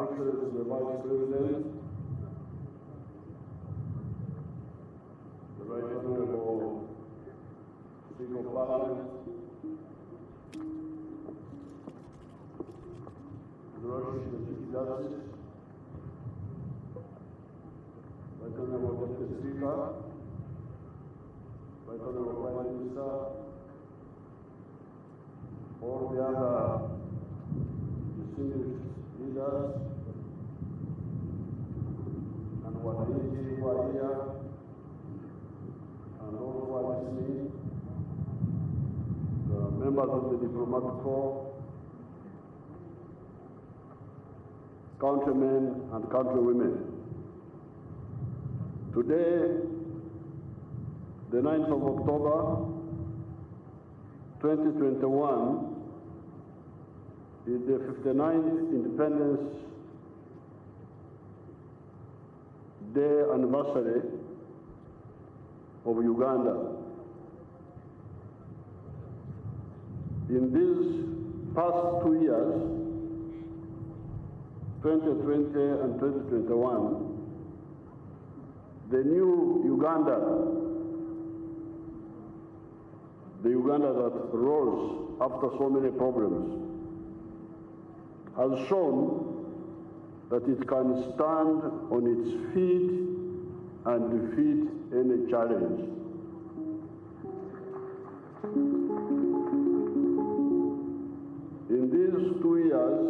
Excellency the Vice President, the Right Honorable Speaker of Parliament, the Russian Chief Justice, Right Honorable Deputy Speaker, Right Honorable Prime Minister, all the other distinguished leaders, and wananchi who are here, and all who are listening, the members of the diplomatic corps, countrymen and countrywomen. Today, the 9th of October, 2021, is the 59th Independence Day anniversary of Uganda. In these past 2 years, 2020 and 2021, the new Uganda, the Uganda that rose after so many problems, has shown that it can stand on its feet and defeat any challenge. In these 2 years,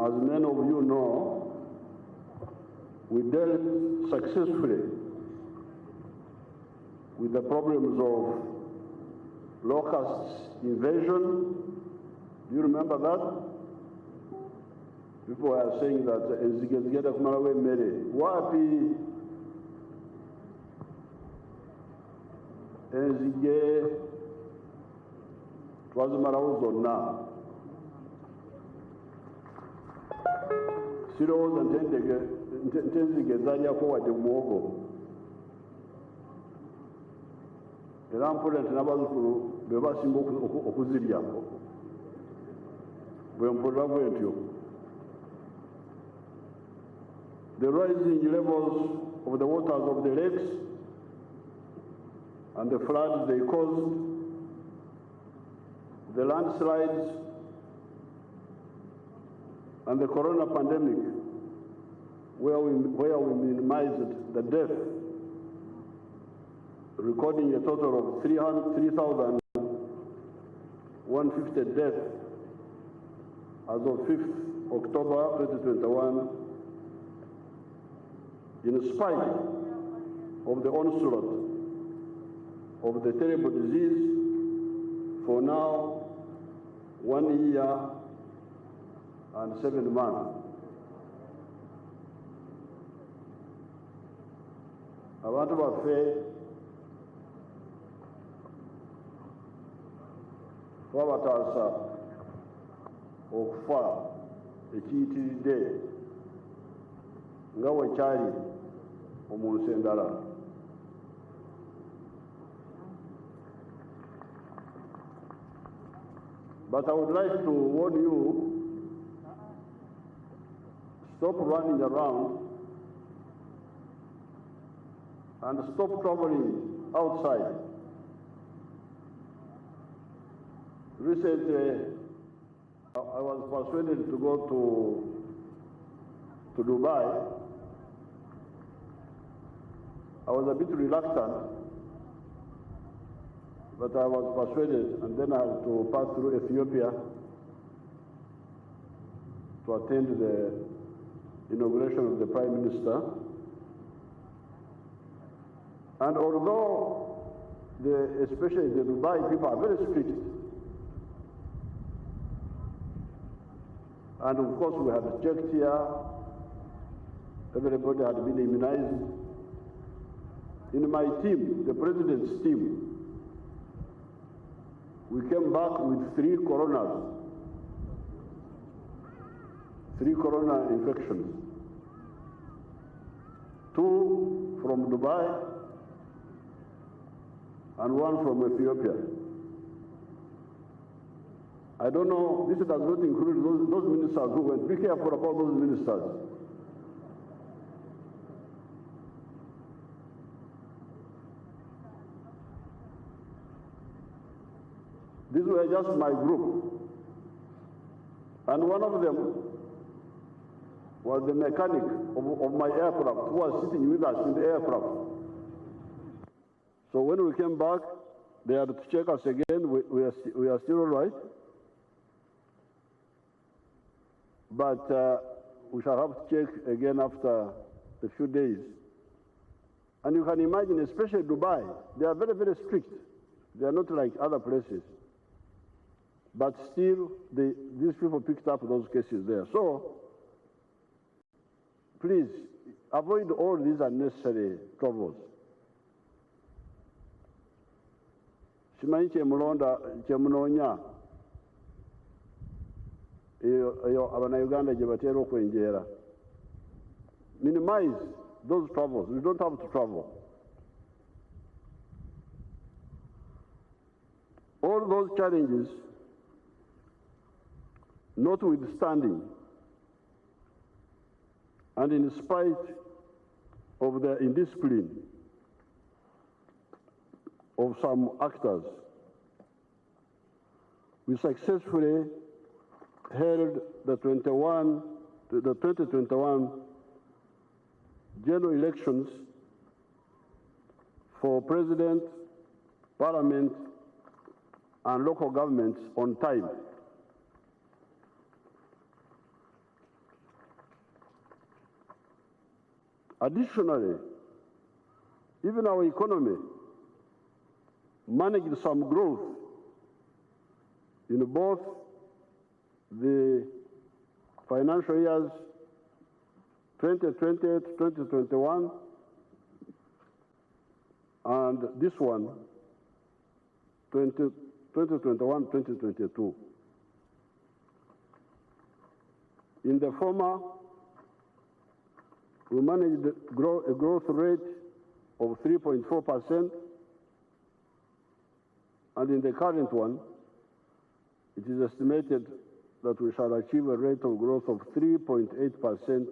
as many of you know, we dealt successfully with the problems of locust invasion. Do you remember that? People are saying that Enzigezigeda kumalawe mere. Wapi enzige twazimalawo zonna. Sirowooza nti enzige zalyako wadde muwogo. Era mpulira nti n'abazzukulu be basinga okuziryako. The rising levels of the waters of the lakes and the floods they caused, the landslides and the corona pandemic, where we minimized the death, recording a total of 3,150 deaths as of 5th October 2021, in spite of the onslaught of the terrible disease for now 1 year and 7 months. Abantu baffe twabataasa okufa ekiyitiridde nga wekyali omunsi endala. But I would like to warn you, stop running around and stop traveling outside. Recently, I was persuaded to go to Dubai. I was a bit reluctant, but I was persuaded, and then I had to pass through Ethiopia to attend the inauguration of the Prime Minister. And although, especially the Dubai people are very strict, and of course we had checked here, everybody had been immunized. In my team, the president's team, we came back with 3 corona infections. 2 from Dubai and 1 from Ethiopia. I don't know, this does not include those ministers who went. Be careful about those ministers. These were just my group. And one of them was the mechanic of my aircraft who was sitting with us in the aircraft. So when we came back, they had to check us again. We are still all right. But we shall have to check again after a few days. And you can imagine, especially Dubai, they are very, very strict. They are not like other places. But still, these people picked up those cases there. So, please, avoid all these unnecessary troubles. Simanyi kyemunoonya eyo Abannayuganda gye bateera okwenjeera. Minimize those troubles. We don't have to travel. All those challenges notwithstanding, and in spite of the indiscipline of some actors, we successfully held the 2021 general elections for president, parliament, and local governments on time. Additionally, even our economy managed some growth in both the financial years 2020 to 2021 and this one, 2021-2022. In the former, we managed a growth rate of 3.4%, and in the current one, it is estimated that we shall achieve a rate of growth of 3.8%,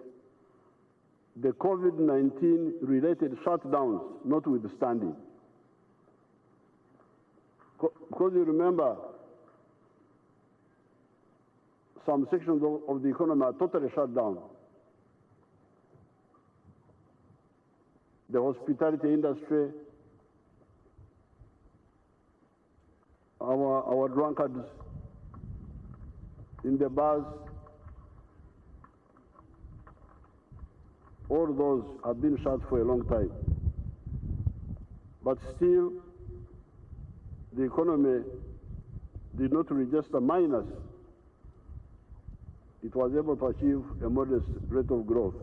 the COVID-19 related shutdowns notwithstanding. Because you remember, some sections of the economy are totally shut down. The hospitality industry, our drunkards in the bars, all those have been shut for a long time. But still, the economy did not register minus. It was able to achieve a modest rate of growth.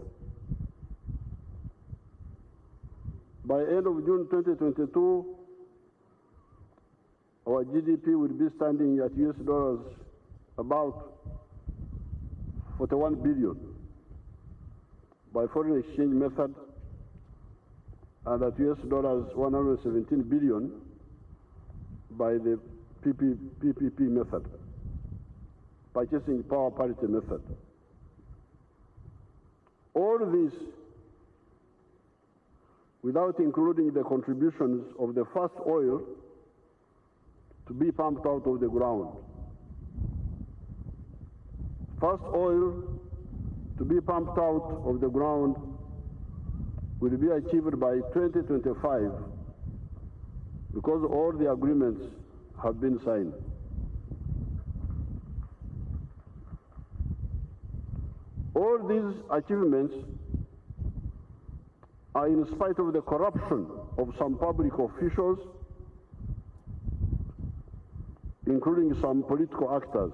By end of June 2022, our GDP will be standing at US dollars about 41 billion by foreign exchange method, and at US dollars 117 billion by the PPP method, purchasing power parity method. All this without including the contributions of the first oil to be pumped out of the ground. First oil to be pumped out of the ground will be achieved by 2025 because all the agreements have been signed. All these achievements are in spite of the corruption of some public officials, including some political actors.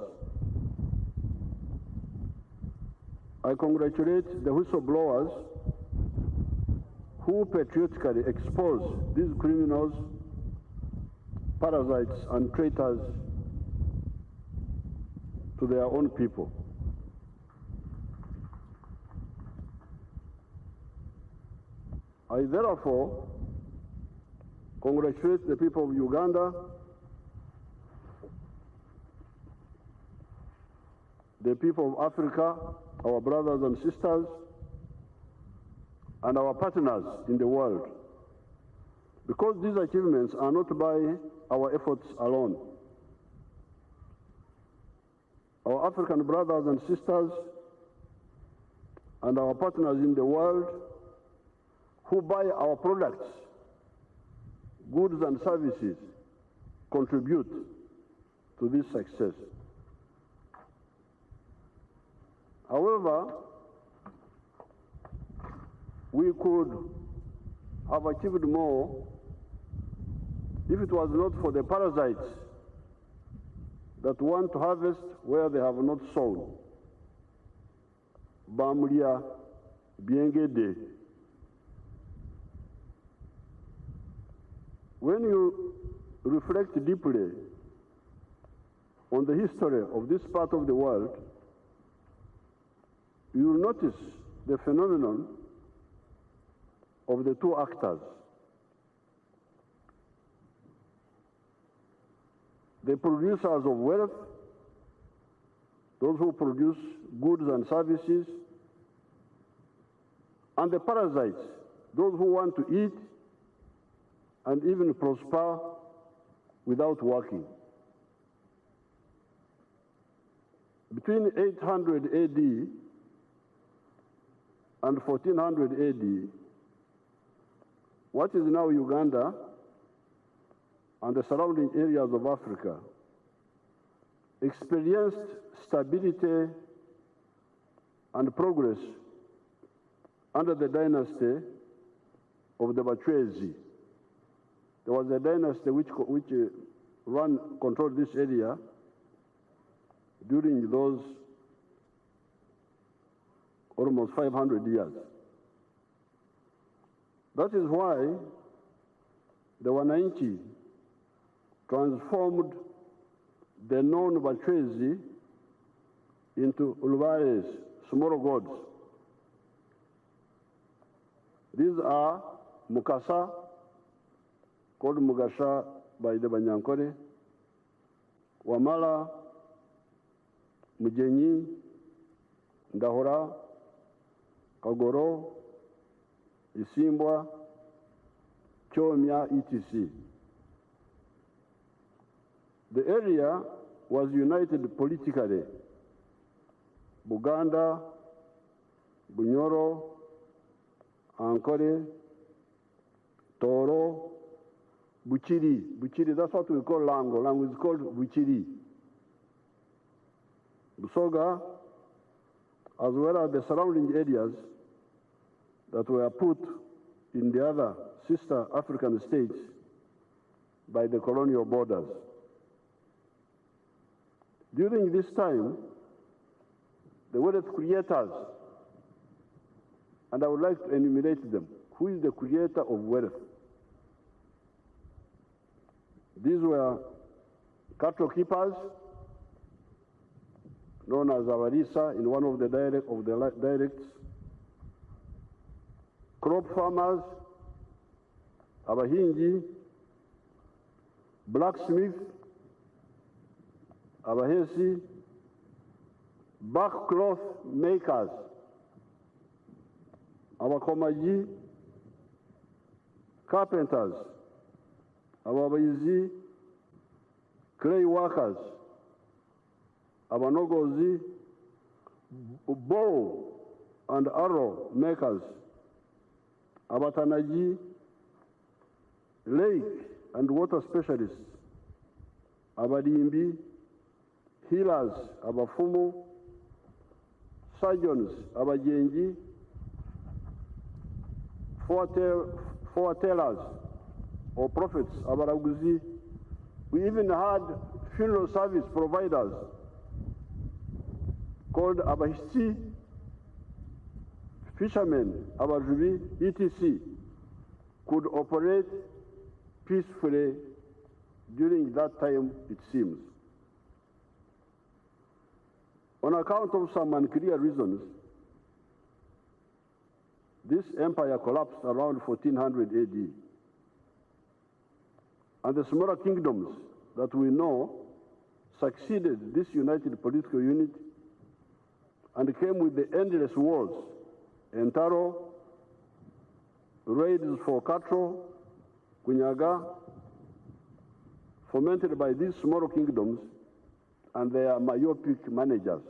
I congratulate the whistleblowers who patriotically expose these criminals, parasites, and traitors to their own people. I therefore congratulate the people of Uganda the people of Africa, our brothers and sisters, and our partners in the world. Because these achievements are not by our efforts alone. Our African brothers and sisters and our partners in the world who buy our products, goods and services, contribute to this success. However, we could have achieved more if it was not for the parasites that want to harvest where they have not sown. Bamulia biengede. When you reflect deeply on the history of this part of the world, you will notice the phenomenon of the two actors. The producers of wealth, those who produce goods and services, and the parasites, those who want to eat and even prosper without working. Between 800 AD and 1400 AD, what is now Uganda and the surrounding areas of Africa experienced stability and progress under the dynasty of the Bachwezi. There was a dynasty which controlled this area during those almost 500 years. That is why the Wananchi transformed the known Bachwezi into Ulubares, small gods. These are Mukasa, called Mugasha by the Banyankore, Wamala, Mujenyi, Ndahora, Kagoro, Isimbwa, Chomya, etc. The area was united politically. Buganda, Bunyoro, Ankore, Toro, Buchiri. Buchiri, that's what we call Lango. Lango is called Buchiri. Busoga, as well as the surrounding areas that were put in the other sister African states by the colonial borders. During this time, the wealth creators, and I would like to enumerate them. Who is the creator of wealth? These were cattle keepers, known as Awarisa in one of the dialects, crop farmers, Abahingi, blacksmith, Abahesi, back cloth makers, Abakomaji, carpenters, Ababayizi, clay workers, Abanogozi, bow and arrow makers, Abatanaji, lake and water specialists, Abadimbi, healers, Abafumu, surgeons, Abajenji, foretellers or prophets, Abaraguzi. We even had funeral service providers called Abahisi, fishermen, Abajubi, etc. could operate peacefully during that time, it seems. On account of some unclear reasons, this empire collapsed around 1400 AD. And the smaller kingdoms that we know succeeded this united political unit and came with the endless wars, Entaro, raids for cattle, Kunyaga, fomented by these small kingdoms and their myopic managers.